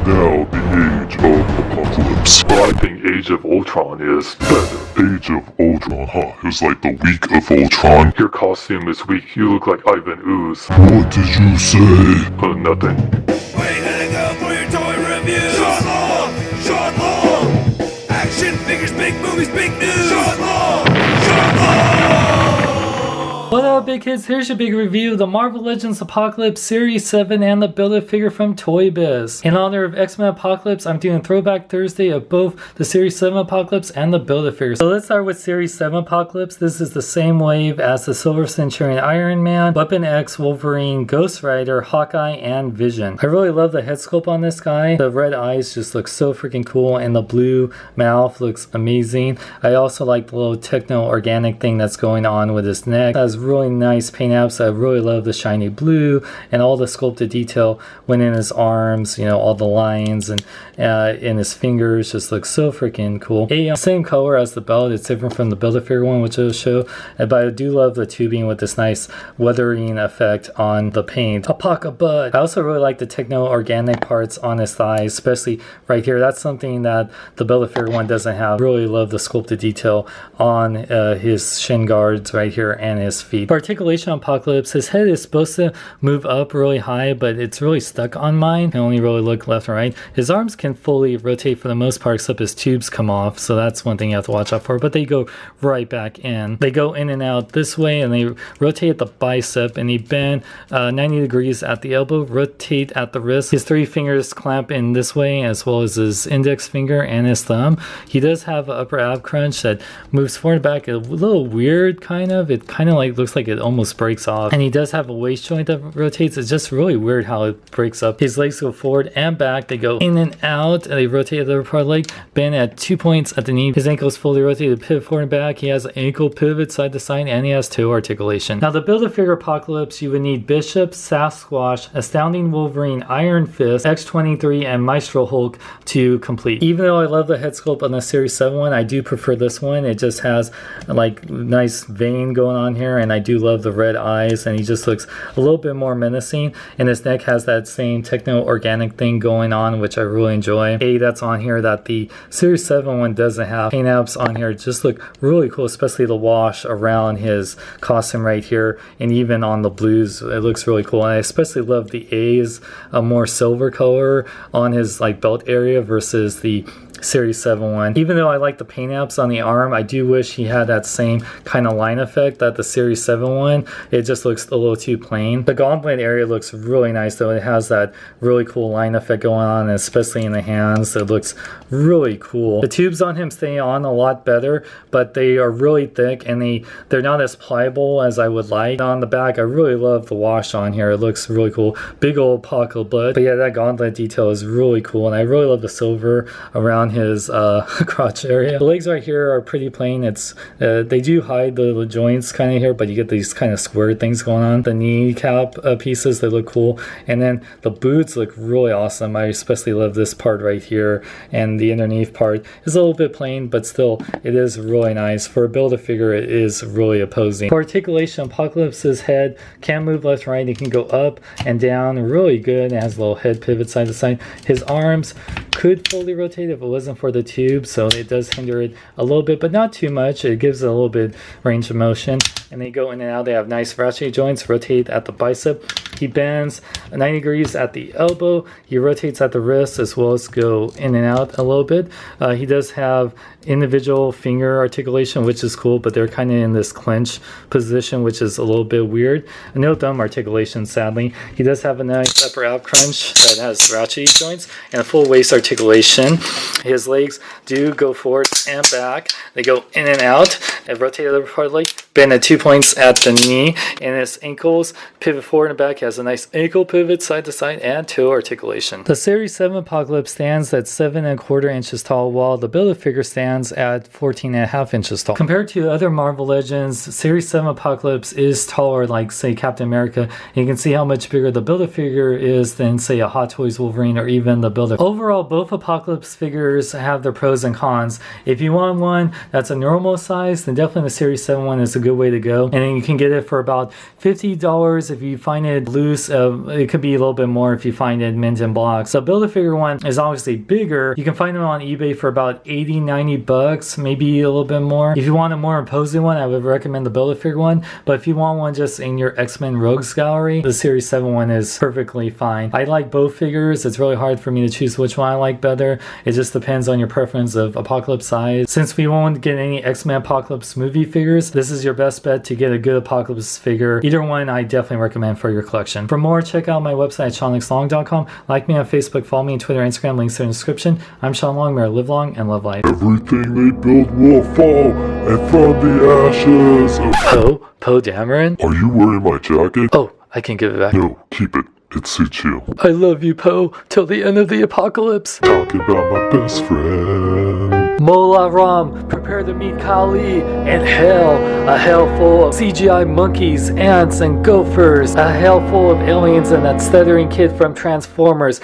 now the Age of Apocalypse. But I think Age of Ultron is better. Age of Ultron, huh? It's like the week of Ultron. Your costume is weak. You look like Ivan Ooze. What did you say? Nothing. We're gonna go for your toy review. Shot Long! Shot Long! Action figures, big movies, big news. Shot Long! Shot Long! What up, big kids? Here's your big review of the Marvel Legends Apocalypse Series 7 and the Build-A-Figure from Toy Biz. In honor of X-Men Apocalypse, I'm doing Throwback Thursday of both the Series 7 Apocalypse and the Build-A-Figure. So let's start with Series 7 Apocalypse. This is the same wave as the Silver Centurion Iron Man, Weapon X, Wolverine, Ghost Rider, Hawkeye, and Vision. I really love the head sculpt on this guy. The red eyes just look so freaking cool, and the blue mouth looks amazing. I also like the little techno-organic thing that's going on with his neck. It has really nice paint apps. I really love the shiny blue and all the sculpted detail when in his arms, you know, all the lines and in his fingers just looks so freaking cool. Same color as the belt. It's different from the Build-A-Figure one, which I'll show, but I do love the tubing with this nice weathering effect on the paint. Apoca Bud. I also really like the techno-organic parts on his thighs, especially right here. That's something that the Build-A-Figure one doesn't have. Really love the sculpted detail on his shin guards right here and his feet. For articulation Apocalypse, his head is supposed to move up really high, but it's really stuck on mine. I can only really look left and right. His arms can fully rotate for the most part, except his tubes come off, so that's one thing you have to watch out for, but they go right back in. They go in and out this way, and they rotate at the bicep, and they bend 90 degrees at the elbow, rotate at the wrist. His three fingers clamp in this way, as well as his index finger and his thumb. He does have an upper ab crunch that moves forward and back a little weird, kind of. It kind of like looks like it almost breaks off, and he does have a waist joint that rotates. It's just really weird how it breaks up. His legs go forward and back. They go in and out, and they rotate the upper part of the leg, bend at 2 points at the knee. His ankle is fully rotated, pivot forward and back. He has an ankle pivot side to side, and he has toe articulation. Now, the Build-A-Figure Apocalypse, you would need Bishop, Sasquatch, Astounding Wolverine, Iron Fist, X-23, and Maestro Hulk to complete. Even though I love the head sculpt on the Series 7 one, I do prefer this one. It just has like nice vein going on here, and I do love the red eyes, and he just looks a little bit more menacing, and his neck has that same techno-organic thing going on, which I really enjoy. That's on here that the Series 7 one doesn't have. Paint apps on here just look really cool, especially the wash around his costume right here, and even on the blues, it looks really cool. And I especially love the A's, a more silver color on his like belt area versus the Series 7 one. Even though I like the paint apps on the arm, I do wish he had that same kind of line effect that the Series 7 one. It just looks a little too plain. The gauntlet area looks really nice though. It has that really cool line effect going on, especially in the hands. It looks really cool. The tubes on him stay on a lot better, but they are really thick, and they're not as pliable as I would like. On the back, I really love the wash on here. It looks really cool. Big old pocket of blood. But yeah, that gauntlet detail is really cool, and I really love the silver around his crotch area. The legs right here are pretty plain. It's they do hide the joints kind of here, but you get these kind of square things going on. The kneecap pieces, they look cool, and then the boots look really awesome. I especially love this part right here, and the underneath part is a little bit plain, but still it is really nice. For a Build-A-Figure, it is really opposing. For articulation, Apocalypse's head can move left and right. It can go up and down really good. It has a little head pivot side to side. His arms could fully rotate if it wasn't for the tube, so it does hinder it a little bit, but not too much. It gives it a little bit range of motion, and they go in and out. They have nice ratchet joints, rotate at the bicep. He bends 90 degrees at the elbow. He rotates at the wrist, as well as go in and out a little bit. He does have individual finger articulation, which is cool, but they're kind of in this clench position, which is a little bit weird. No thumb articulation, sadly. He does have a nice upper ab crunch that has ratchet joints and a full waist articulation. His legs do go forward and back. They go in and out and rotate the upper part of the leg, bend at 2 points at the knee, and his ankles pivot forward and back. He has a nice ankle pivot side to side and toe articulation. The Series 7 Apocalypse stands at 7¼ inches tall, while the Build-A-Figure stands at 14½ inches tall. Compared to other Marvel Legends, Series 7 Apocalypse is taller, like say Captain America. You can see how much bigger the Build-A-Figure is than say a Hot Toys Wolverine or even the Build-A-Figure. Overall, both Apocalypse figures have their pros and cons. If you want one that's a normal size, then definitely the Series 7 one is a good way to go. And then you can get it for about $50 if you find it loose. It could be a little bit more if you find it mint in blocks. So Build-A-Figure one is obviously bigger. You can find them on eBay for about 80, 90 bucks, maybe a little bit more. If you want a more imposing one, I would recommend the Build-A-Figure one. But if you want one just in your X-Men Rogues gallery, the Series 7 one is perfectly fine. I like both figures. It's really hard for me to choose which one I like better. It just depends on your preference of Apocalypse size. Since we won't get any X-Men Apocalypse movie figures, this is your best bet to get a good Apocalypse figure. Either one I definitely recommend for your collection. For more, check out my website at SeanLexLong.com. Like me on Facebook, follow me on Twitter, Instagram, links in the description. I'm Sean Long, may I live long and love life. Everything they build will fall, and from the ashes of... Poe Dameron? Are you wearing my jacket? Oh, I can give it back. No, keep it. It suits you. I love you, Poe, till the end of the apocalypse. Talking about my best friend. Mola Ram, prepare to meet Kali and hell. A hell full of CGI monkeys, ants, and gophers. A hell full of aliens and that stuttering kid from Transformers.